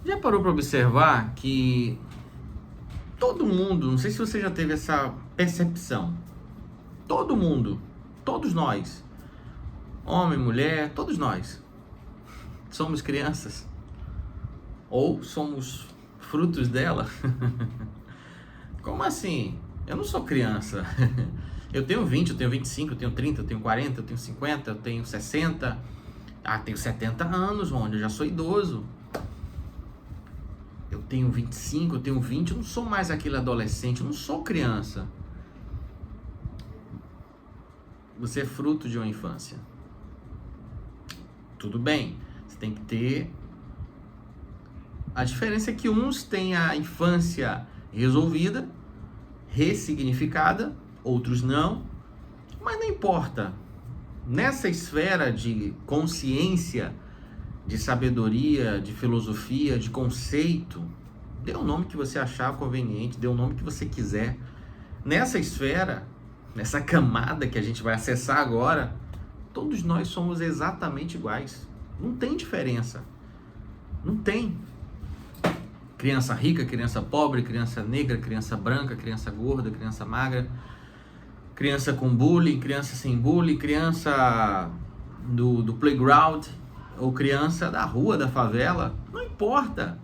Já parou para observar que todo mundo, não sei se você já teve essa percepção, todo mundo, todos nós, homem, mulher, todos nós, somos crianças ou somos frutos dela? Como assim? Eu não sou criança. Eu tenho 20, eu tenho 25, eu tenho 30, eu tenho 40, eu tenho 50, eu tenho 60. Tenho 70 anos, onde eu já sou idoso. Eu tenho 25, eu tenho 20, eu não sou mais aquele adolescente, eu não sou criança. Você é fruto de uma infância. Tudo bem, você tem que ter... A diferença é que uns têm a infância resolvida, ressignificada, outros não, mas não importa. Nessa esfera de consciência, de sabedoria, de filosofia, de conceito, dê o nome que você achar conveniente, dê o nome que você quiser. Nessa esfera, nessa camada que a gente vai acessar agora, todos nós somos exatamente iguais. Não tem diferença. Não tem. Criança rica, criança pobre, criança negra, criança branca, criança gorda, criança magra, criança com bullying, criança sem bullying, criança do playground ou criança da rua, da favela, não importa.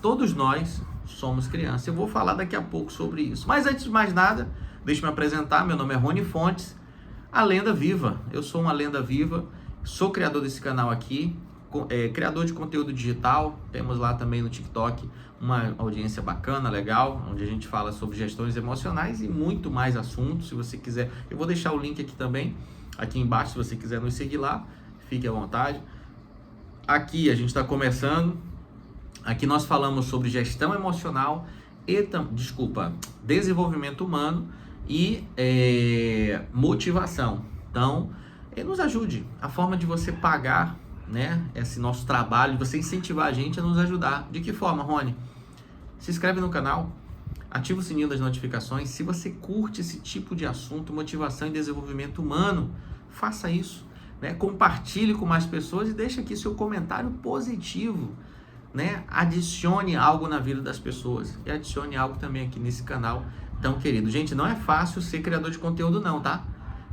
Todos nós somos crianças. Eu vou falar daqui a pouco sobre isso. Mas antes de mais nada, deixa eu me apresentar. Meu nome é Rony Fontes, a lenda viva. Eu sou uma lenda viva, sou criador desse canal aqui, criador de conteúdo digital. Temos lá também no TikTok uma audiência bacana, legal, onde a gente fala sobre gestões emocionais e muito mais assuntos. Se você quiser, eu vou deixar o link aqui também, aqui embaixo, se você quiser nos seguir lá, fique à vontade. Aqui a gente está começando. Aqui nós falamos sobre gestão emocional e, desenvolvimento humano e motivação. Então, nos ajude. A forma de você pagar, né, esse nosso trabalho, de você incentivar a gente a nos ajudar. De que forma, Rony? Se inscreve no canal, ativa o sininho das notificações. Se você curte esse tipo de assunto, motivação e desenvolvimento humano, faça isso, né? Compartilhe com mais pessoas e deixe aqui seu comentário positivo, né? Adicione algo na vida das pessoas e adicione algo também aqui nesse canal tão querido. Gente, não é fácil ser criador de conteúdo não, tá?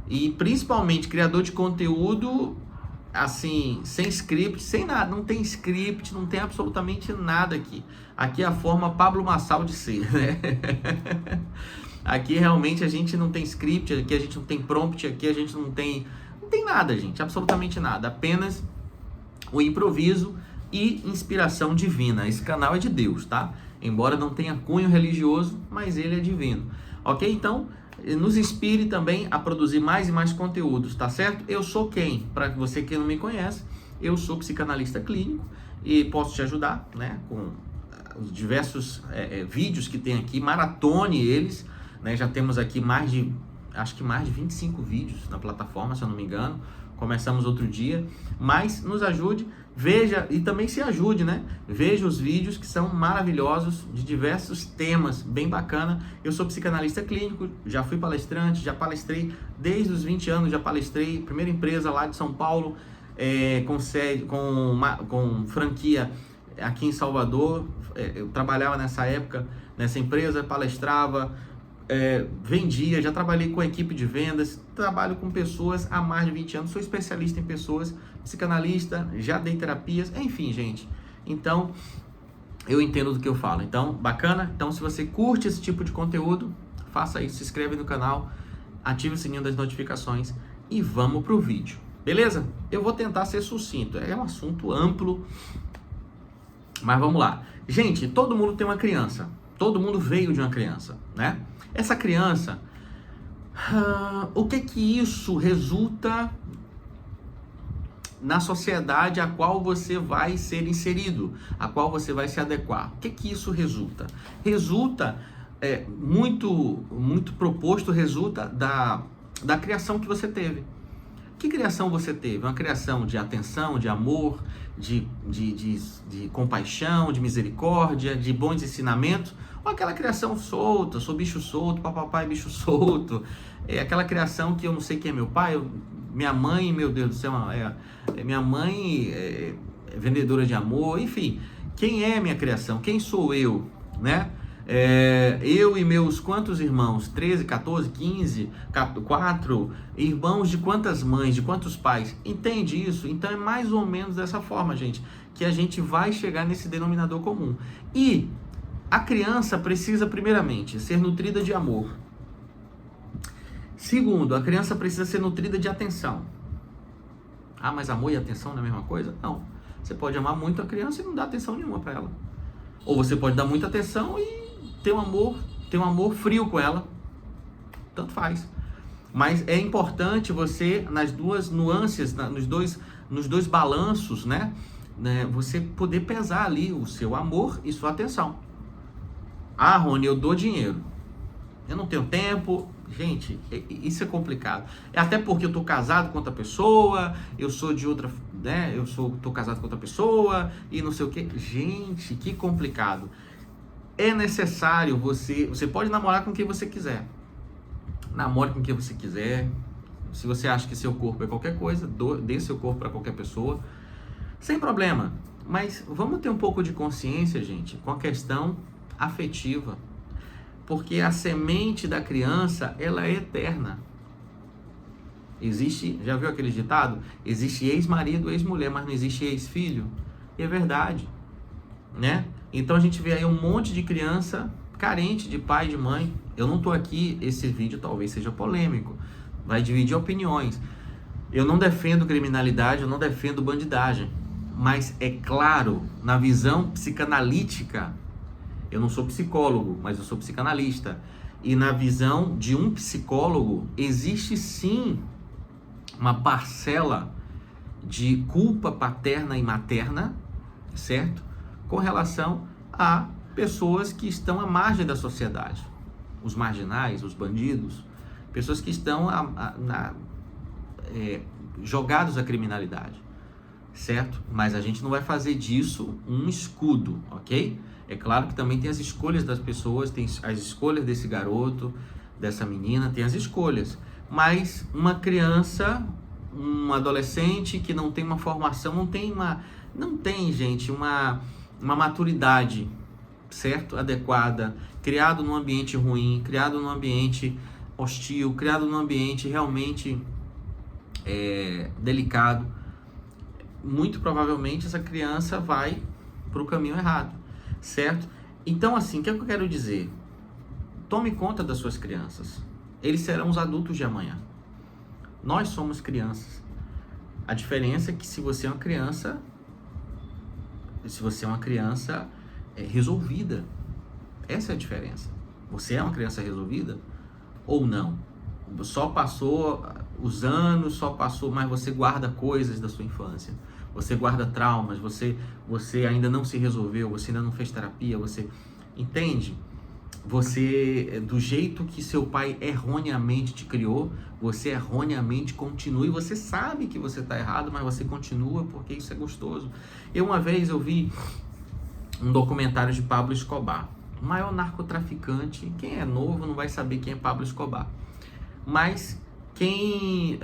E principalmente criador de conteúdo assim, sem script, sem nada, não tem script, não tem absolutamente nada aqui. Aqui é a forma Pablo Marçal de ser, né? Aqui realmente a gente não tem script, aqui a gente não tem prompt, aqui a gente não tem nada, gente, absolutamente nada, apenas o improviso e inspiração divina. Esse canal é de Deus, tá? Embora não tenha cunho religioso, mas ele é divino, ok? Então, nos inspire também a produzir mais e mais conteúdos, tá certo? Eu sou quem? Para você que não me conhece, eu sou psicanalista clínico e posso te ajudar, né? Com os diversos vídeos que tem aqui, maratone eles, né? Já temos aqui mais de 25 vídeos na plataforma, se eu não me engano. Começamos outro dia, mas nos ajude, veja e também se ajude, né? Veja os vídeos que são maravilhosos, de diversos temas, bem bacana. Eu sou psicanalista clínico, já fui palestrante, já palestrei desde os 20 anos, já palestrei, primeira empresa lá de São Paulo, com sede, com franquia aqui em Salvador. Eu trabalhava nessa época, nessa empresa, palestrava, vendia, já trabalhei com equipe de vendas, trabalho com pessoas há mais de 20 anos, sou especialista em pessoas, psicanalista, já dei terapias, enfim, gente. Então, eu entendo do que eu falo. Então, bacana? Então, se você curte esse tipo de conteúdo, faça isso, se inscreve no canal, ative o sininho das notificações e vamos pro vídeo, beleza? Eu vou tentar ser sucinto, é um assunto amplo, mas vamos lá. Gente, todo mundo tem uma criança, todo mundo veio de uma criança, né? Essa criança, o que isso resulta na sociedade a qual você vai ser inserido, a qual você vai se adequar? O que isso resulta? Resulta, muito proposto, resulta da criação que você teve. Que criação você teve? Uma criação de atenção, de amor, de compaixão, de misericórdia, de bons ensinamentos? Ou aquela criação solta, sou bicho solto, papapá é bicho solto? É aquela criação que eu não sei quem é meu pai, minha mãe, meu Deus do céu, minha mãe vendedora de amor, enfim. Quem é minha criação? Quem sou eu, né? Eu e meus quantos irmãos? 13, 14, 15, 4 irmãos de quantas mães, de quantos pais? Entende isso? Então é mais ou menos dessa forma, gente, que a gente vai chegar nesse denominador comum. E a criança precisa, primeiramente, ser nutrida de amor. Segundo, a criança precisa ser nutrida de atenção. Ah, mas amor e atenção não é a mesma coisa? Não. Você pode amar muito a criança e não dar atenção nenhuma para ela. Ou você pode dar muita atenção e ter um amor frio com ela. Tanto faz. Mas é importante você, nas duas nuances, nos dois balanços, né? Você poder pesar ali o seu amor e sua atenção. Ah, Rony, eu dou dinheiro. Eu não tenho tempo. Gente, isso é complicado. Até porque eu tô casado com outra pessoa, eu sou de outra, né? Tô casado com outra pessoa e não sei o que. Gente, que complicado. É necessário você pode namorar com quem você quiser. Namore com quem você quiser. Se você acha que seu corpo é qualquer coisa, dê seu corpo para qualquer pessoa. Sem problema. Mas vamos ter um pouco de consciência, gente, com a questão afetiva. Porque a semente da criança, ela é eterna. Existe, já viu aquele ditado? Existe ex-marido, ex-mulher, mas não existe ex-filho. E é verdade, né? Então a gente vê aí um monte de criança carente de pai e de mãe. Eu não tô aqui, esse vídeo talvez seja polêmico, vai dividir opiniões. Eu não defendo criminalidade, eu não defendo bandidagem. Mas é claro, na visão psicanalítica, eu não sou psicólogo, mas eu sou psicanalista. E na visão de um psicólogo, existe sim uma parcela de culpa paterna e materna, certo? Com relação a pessoas que estão à margem da sociedade. Os marginais, os bandidos, pessoas que estão jogados à criminalidade, certo? Mas a gente não vai fazer disso um escudo, ok? É claro que também tem as escolhas das pessoas, tem as escolhas desse garoto, dessa menina, tem as escolhas. Mas uma criança, um adolescente que não tem uma formação, não tem, gente, uma maturidade, certo? Adequada, criado num ambiente ruim, criado num ambiente hostil, criado num ambiente realmente delicado, muito provavelmente essa criança vai para o caminho errado. Certo? Então, assim, o que é que eu quero dizer? Tome conta das suas crianças. Eles serão os adultos de amanhã. Nós somos crianças. A diferença é que se você é uma criança resolvida, essa é a diferença. Você é uma criança resolvida ou não? Só passou os anos, mas você guarda coisas da sua infância. Você guarda traumas, você ainda não se resolveu, você ainda não fez terapia, você entende? Você, do jeito que seu pai erroneamente te criou, você erroneamente continua e você sabe que você está errado, mas você continua porque isso é gostoso. Uma vez eu vi um documentário de Pablo Escobar, o maior narcotraficante. Quem é novo não vai saber quem é Pablo Escobar, mas quem...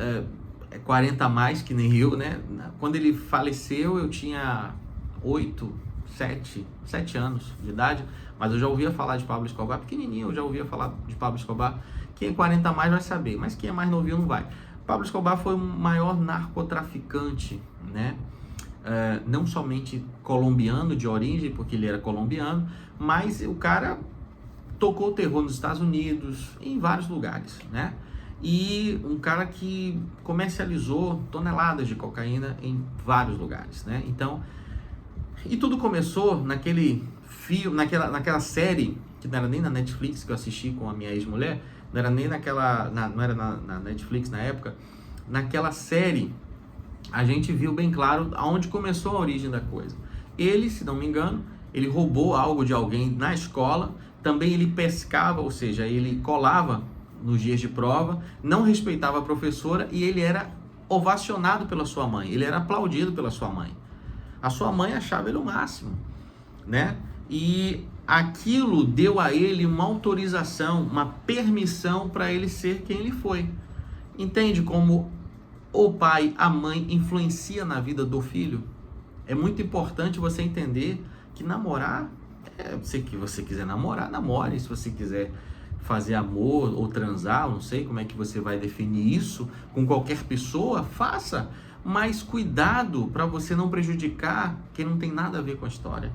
40 a mais, que nem eu, né? Quando ele faleceu, eu tinha 7 anos de idade, mas eu já ouvia falar de Pablo Escobar, pequenininho, eu já ouvia falar de Pablo Escobar. Quem é 40 a mais vai saber, mas quem é mais novinho não vai. Pablo Escobar foi o maior narcotraficante, né? Não somente colombiano de origem, porque ele era colombiano, mas o cara tocou o terror nos Estados Unidos, em vários lugares, né? E um cara que comercializou toneladas de cocaína em vários lugares, né? Então, e tudo começou naquele filme, naquela série, que não era nem na Netflix, que eu assisti com a minha ex-mulher, não era nem não era na Netflix na época. Naquela série, a gente viu bem claro aonde começou a origem da coisa. Ele, se não me engano, ele roubou algo de alguém na escola, também ele pescava, ou seja, ele colava nos dias de prova, não respeitava a professora e ele era ovacionado pela sua mãe, ele era aplaudido pela sua mãe. A sua mãe achava ele o máximo, né? E aquilo deu a ele uma autorização, uma permissão para ele ser quem ele foi. Entende como o pai, a mãe influencia na vida do filho? É muito importante você entender que namorar, se você quiser namorar, namore. Se você quiser fazer amor ou transar, eu não sei como é que você vai definir isso, com qualquer pessoa, faça. Mas cuidado para você não prejudicar quem não tem nada a ver com a história.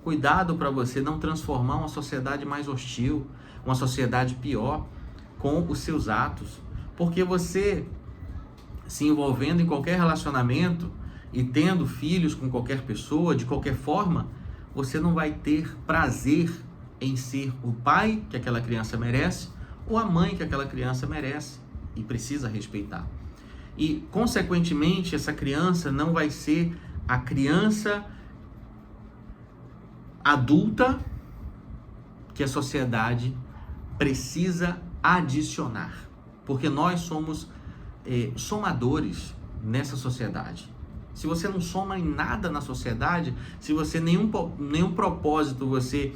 Cuidado para você não transformar uma sociedade mais hostil, uma sociedade pior, com os seus atos. Porque você se envolvendo em qualquer relacionamento e tendo filhos com qualquer pessoa, de qualquer forma, você não vai ter prazer em ser o pai que aquela criança merece ou a mãe que aquela criança merece e precisa respeitar. E, consequentemente, essa criança não vai ser a criança adulta que a sociedade precisa adicionar. Porque nós somos somadores nessa sociedade. Se você não soma em nada na sociedade, se você nenhum propósito você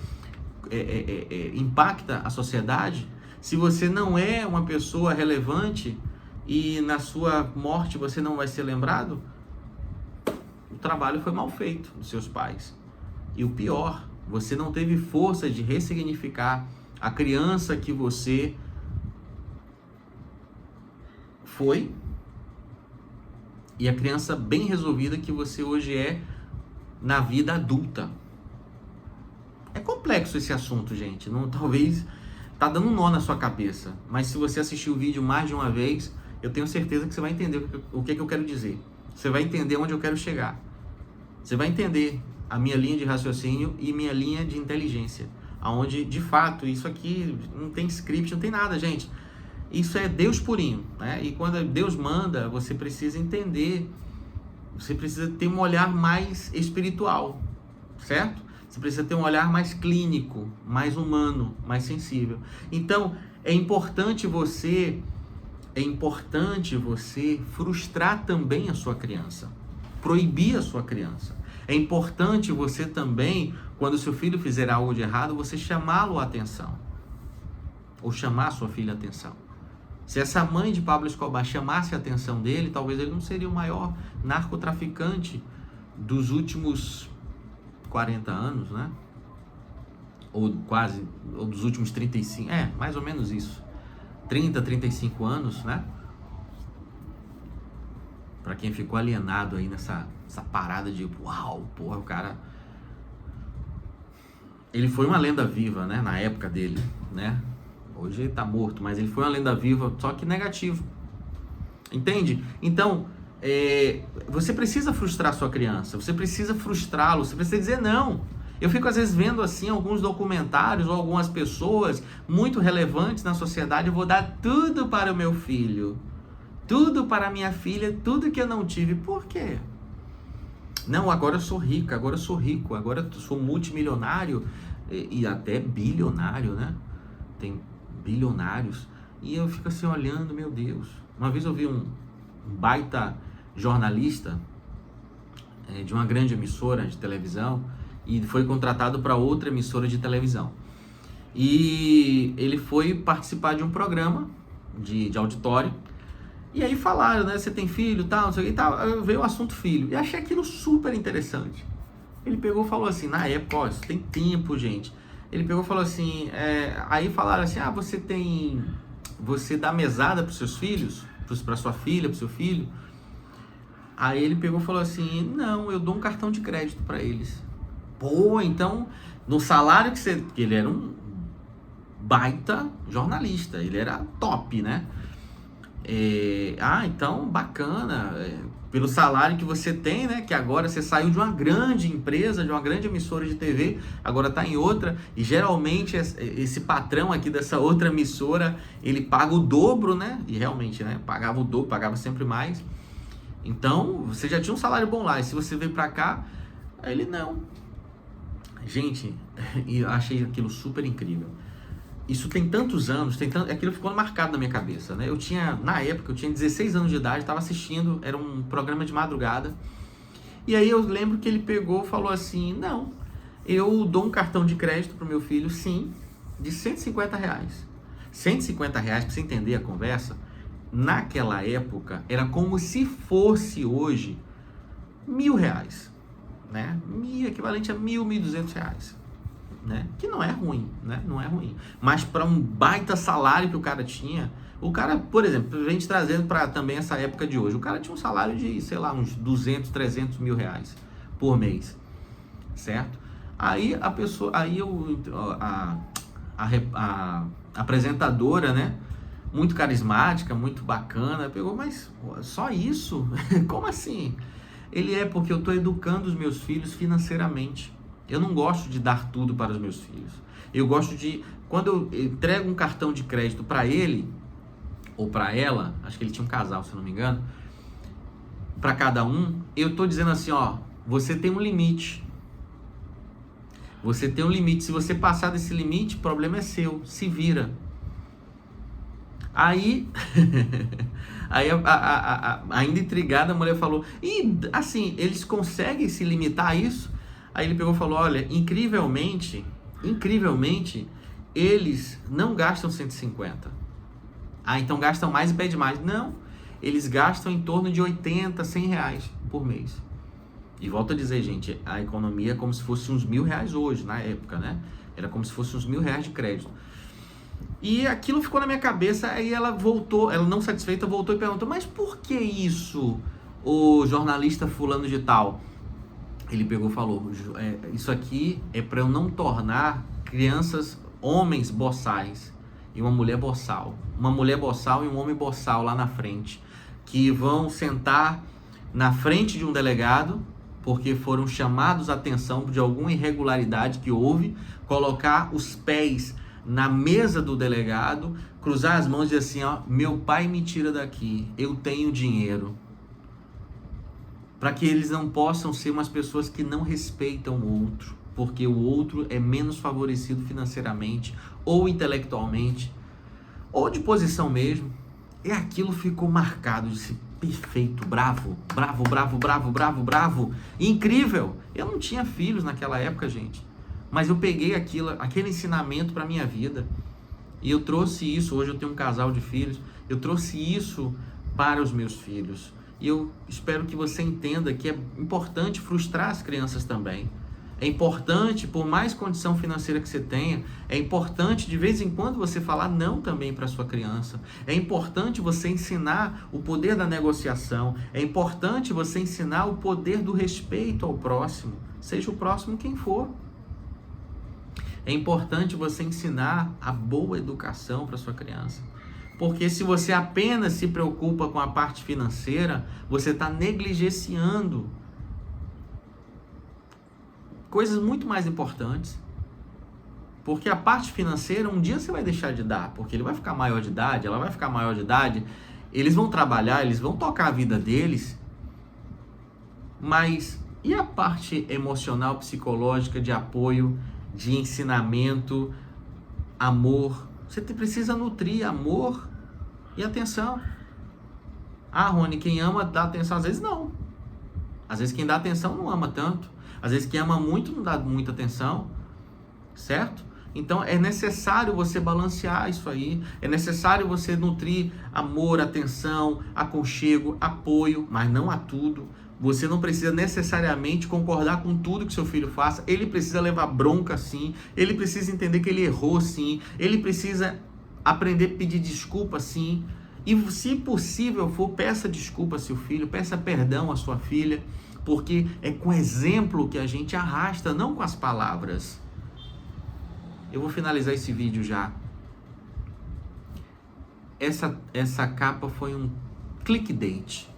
impacta a sociedade, se você não é uma pessoa relevante e na sua morte você não vai ser lembrado, o trabalho foi mal feito dos seus pais. E o pior, você não teve força de ressignificar a criança que você foi e a criança bem resolvida que você hoje é na vida adulta. É complexo esse assunto, gente. Não, talvez tá dando um nó na sua cabeça, mas se você assistir o vídeo mais de uma vez, eu tenho certeza que você vai entender o que eu quero dizer. Você vai entender onde eu quero chegar. Você vai entender a minha linha de raciocínio e minha linha de inteligência, aonde de fato isso aqui não tem script, não tem nada, gente. Isso é Deus purinho, né? E quando Deus manda, você precisa entender, você precisa ter um olhar mais espiritual, certo? Você precisa ter um olhar mais clínico, mais humano, mais sensível. Então, é importante você frustrar também a sua criança, proibir a sua criança. É importante você também, quando seu filho fizer algo de errado, você chamá-lo a atenção, ou chamar a sua filha a atenção. Se essa mãe de Pablo Escobar chamasse a atenção dele, talvez ele não seria o maior narcotraficante dos últimos 40 anos, né? Ou dos últimos 35, mais ou menos isso. 30, 35 anos, né? Pra quem ficou alienado aí nessa parada de uau, porra, o cara... Ele foi uma lenda viva, né? Na época dele, né? Hoje ele tá morto, mas ele foi uma lenda viva, só que negativo. Entende? Então, você precisa frustrar sua criança, você precisa frustrá-lo, você precisa dizer não. Eu fico às vezes vendo assim alguns documentários ou algumas pessoas muito relevantes na sociedade, eu vou dar tudo para o meu filho, tudo para a minha filha, tudo que eu não tive. Por quê? Não, agora eu sou rico, agora eu sou multimilionário e até bilionário, né? Tem bilionários. E eu fico assim olhando, meu Deus. Uma vez eu vi um baita jornalista de uma grande emissora de televisão e foi contratado para outra emissora de televisão. E ele foi participar de um programa de auditório. E aí falaram, né? Você tem filho, tal, não sei o que, tal. Veio o assunto filho. E achei aquilo super interessante. Ele pegou e falou assim, na época, ó, isso tem tempo, gente. Ele pegou e falou assim, aí falaram assim, você dá mesada para os seus filhos? Para sua filha, para o seu filho? Aí ele pegou e falou assim, não, eu dou um cartão de crédito para eles. Pô, então, no salário que ele era um baita jornalista, ele era top, né? Então, bacana, pelo salário que você tem, né? Que agora você saiu de uma grande empresa, de uma grande emissora de TV, agora está em outra, e geralmente esse patrão aqui dessa outra emissora, ele paga o dobro, né? E realmente, né? Pagava o dobro, pagava sempre mais. Então, você já tinha um salário bom lá, e se você veio para cá, ele não. Gente, eu achei aquilo super incrível. Isso tem tantos anos, aquilo ficou marcado na minha cabeça, né? Na época, eu tinha 16 anos de idade, estava assistindo, era um programa de madrugada. E aí eu lembro que ele pegou e falou assim, não, eu dou um cartão de crédito pro meu filho, sim, de R$150. R$150, para você entender a conversa, naquela época, era como se fosse hoje R$1.000. né? Equivalente a R$1.200, né? Que não é ruim, né? Não é ruim. Mas para um baita salário que o cara tinha, o cara, por exemplo, a gente trazendo para também essa época de hoje, o cara tinha um salário de, sei lá, uns 200, 300 mil reais por mês, certo? Aí a pessoa, a apresentadora, né? Muito carismática, muito bacana, pegou, mas só isso? Como assim? Porque eu estou educando os meus filhos financeiramente. Eu não gosto de dar tudo para os meus filhos. Eu gosto de, quando eu entrego um cartão de crédito para ele, ou para ela, acho que ele tinha um casal, se não me engano, para cada um, eu estou dizendo assim, ó, você tem um limite. Você tem um limite. Se você passar desse limite, o problema é seu. Se vira. Aí, ainda intrigada, a mulher falou, e assim, eles conseguem se limitar a isso? Aí ele pegou e falou, olha, incrivelmente, eles não gastam 150. Ah, então gastam mais e pede mais. Não, eles gastam em torno de 80, 100 reais por mês. E volto a dizer, gente, a economia é como se fosse uns R$1.000 hoje, na época, né? Era como se fosse uns R$1.000 de crédito. E aquilo ficou na minha cabeça, aí ela voltou, ela não satisfeita, voltou e perguntou, mas por que isso, o jornalista fulano de tal? Ele pegou e falou, isso aqui é para eu não tornar crianças, homens boçais e uma mulher boçal. Uma mulher boçal e um homem boçal lá na frente, que vão sentar na frente de um delegado, porque foram chamados a atenção de alguma irregularidade que houve, colocar os pés na mesa do delegado, cruzar as mãos e dizer assim, ó, meu pai me tira daqui, eu tenho dinheiro. Para que eles não possam ser umas pessoas que não respeitam o outro, porque o outro é menos favorecido financeiramente, ou intelectualmente, ou de posição mesmo. E aquilo ficou marcado, disse, perfeito, bravo, bravo, bravo, bravo, bravo, bravo, incrível. Eu não tinha filhos naquela época, gente, mas eu peguei aquele ensinamento para minha vida, e eu trouxe isso, hoje eu tenho um casal de filhos, eu trouxe isso para os meus filhos. E eu espero que você entenda que é importante frustrar as crianças também. É importante, por mais condição financeira que você tenha, é importante de vez em quando você falar não também para sua criança. É importante você ensinar o poder da negociação. É importante você ensinar o poder do respeito ao próximo, seja o próximo quem for. É importante você ensinar a boa educação para sua criança. Porque se você apenas se preocupa com a parte financeira, você está negligenciando coisas muito mais importantes. Porque a parte financeira, um dia você vai deixar de dar, porque ele vai ficar maior de idade, ela vai ficar maior de idade, eles vão trabalhar, eles vão tocar a vida deles, mas e a parte emocional, psicológica, de apoio, de ensinamento, amor? Você precisa nutrir amor e atenção. Ah, Rony, quem ama dá atenção? Às vezes não. Às vezes quem dá atenção não ama tanto. Às vezes quem ama muito não dá muita atenção. Certo? Então é necessário você balancear isso aí. É necessário você nutrir amor, atenção, aconchego, apoio, mas não a tudo. Você não precisa necessariamente concordar com tudo que seu filho faça. Ele precisa levar bronca sim. Ele precisa entender que ele errou sim. Ele precisa aprender a pedir desculpa sim. E se possível for, peça desculpa ao seu filho. Peça perdão à sua filha. Porque é com exemplo que a gente arrasta, não com as palavras. Eu vou finalizar esse vídeo já. Essa capa foi um clickbait.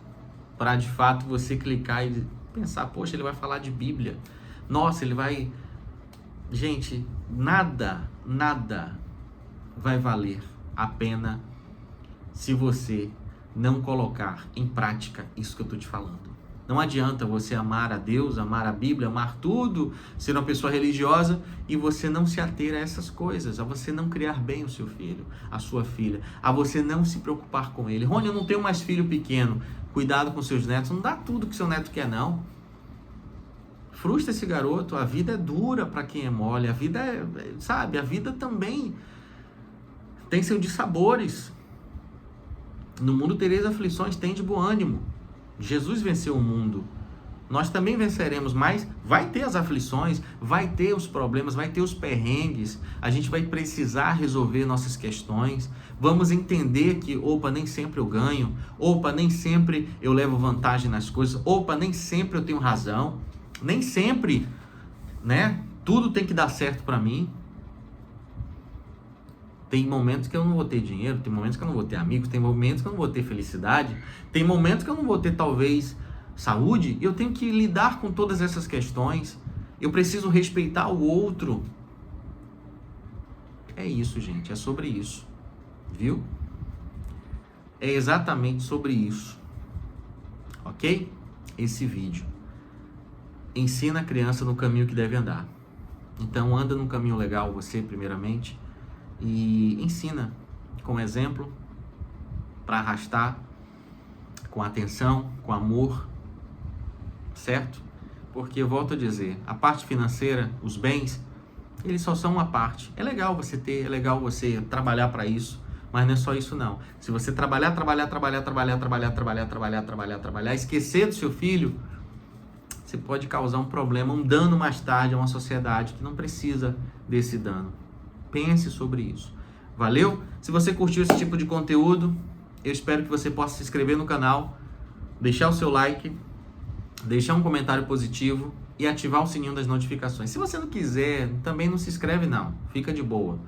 Para de fato você clicar e pensar, poxa, ele vai falar de Bíblia. Nossa, ele vai... Gente, nada vai valer a pena se você não colocar em prática isso que eu estou te falando. Não adianta você amar a Deus, amar a Bíblia, amar tudo, ser uma pessoa religiosa e você não se ater a essas coisas, a você não criar bem o seu filho, a sua filha, a você não se preocupar com ele. Rony, eu não tenho mais filho pequeno. Cuidado com seus netos. Não dá tudo que seu neto quer, não. Frustra esse garoto. A vida é dura para quem é mole. A vida é, sabe, a vida também tem seus dissabores. No mundo tereis aflições, tem de bom ânimo. Jesus venceu o mundo. Nós também venceremos, mas vai ter as aflições, vai ter os problemas, vai ter os perrengues. A gente vai precisar resolver nossas questões. Vamos entender que, opa, nem sempre eu ganho. Opa, nem sempre eu levo vantagem nas coisas. Opa, nem sempre eu tenho razão. Nem sempre, né? Tudo tem que dar certo para mim. Tem momentos que eu não vou ter dinheiro, tem momentos que eu não vou ter amigos, tem momentos que eu não vou ter felicidade, tem momentos que eu não vou ter, talvez, saúde. Eu tenho que lidar com todas essas questões. Eu preciso respeitar o outro. É isso, gente. É sobre isso. Viu? É exatamente sobre isso. Ok? Esse vídeo ensina a criança no caminho que deve andar. Então, anda no caminho legal, você, primeiramente, e ensina com exemplo, para arrastar, com atenção, com amor, certo? Porque, eu volto a dizer, a parte financeira, os bens, eles só são uma parte. É legal você ter, é legal você trabalhar para isso, mas não é só isso não. Se você trabalhar, esquecer do seu filho, você pode causar um problema, um dano mais tarde a uma sociedade que não precisa desse dano. Pense sobre isso. Valeu? Se você curtiu esse tipo de conteúdo, eu espero que você possa se inscrever no canal, deixar o seu like, deixar um comentário positivo e ativar o sininho das notificações. Se você não quiser, também não se inscreve não. Fica de boa.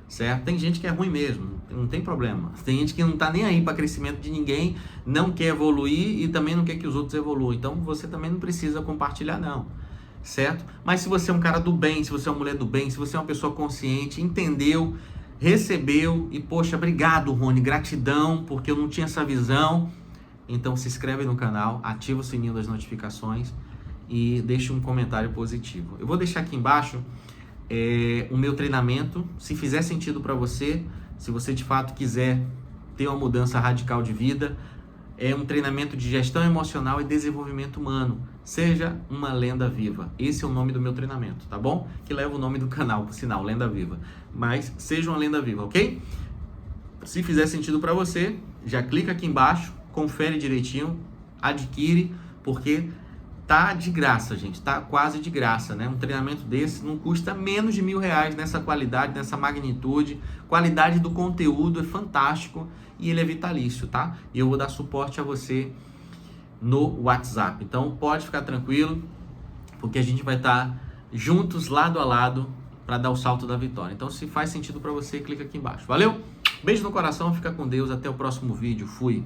Certo? Tem gente que é ruim mesmo, não tem problema. Tem gente que não tá nem aí para crescimento de ninguém, não quer evoluir e também não quer que os outros evoluam. Então você também não precisa compartilhar não, certo? Mas se você é um cara do bem, se você é uma mulher do bem, se você é uma pessoa consciente, entendeu, recebeu e poxa, obrigado Rony, gratidão, porque eu não tinha essa visão. Então se inscreve no canal, ativa o sininho das notificações e deixa um comentário positivo. Eu vou deixar aqui embaixo o meu treinamento, se fizer sentido para você, se você de fato quiser ter uma mudança radical de vida, é um treinamento de gestão emocional e desenvolvimento humano. Seja uma lenda viva. Esse é o nome do meu treinamento, tá bom? Que leva o nome do canal, por sinal, Lenda Viva. Mas seja uma lenda viva, ok? Se fizer sentido para você, já clica aqui embaixo, confere direitinho, adquire, porque tá de graça, gente, tá quase de graça, né? Um treinamento desse não custa menos de R$1.000 nessa qualidade, nessa magnitude. Qualidade do conteúdo é fantástico e ele é vitalício, tá? E eu vou dar suporte a você no WhatsApp. Então pode ficar tranquilo, porque a gente vai estar juntos, lado a lado, para dar o salto da vitória. Então se faz sentido para você, clica aqui embaixo. Valeu? Beijo no coração, fica com Deus, até o próximo vídeo. Fui!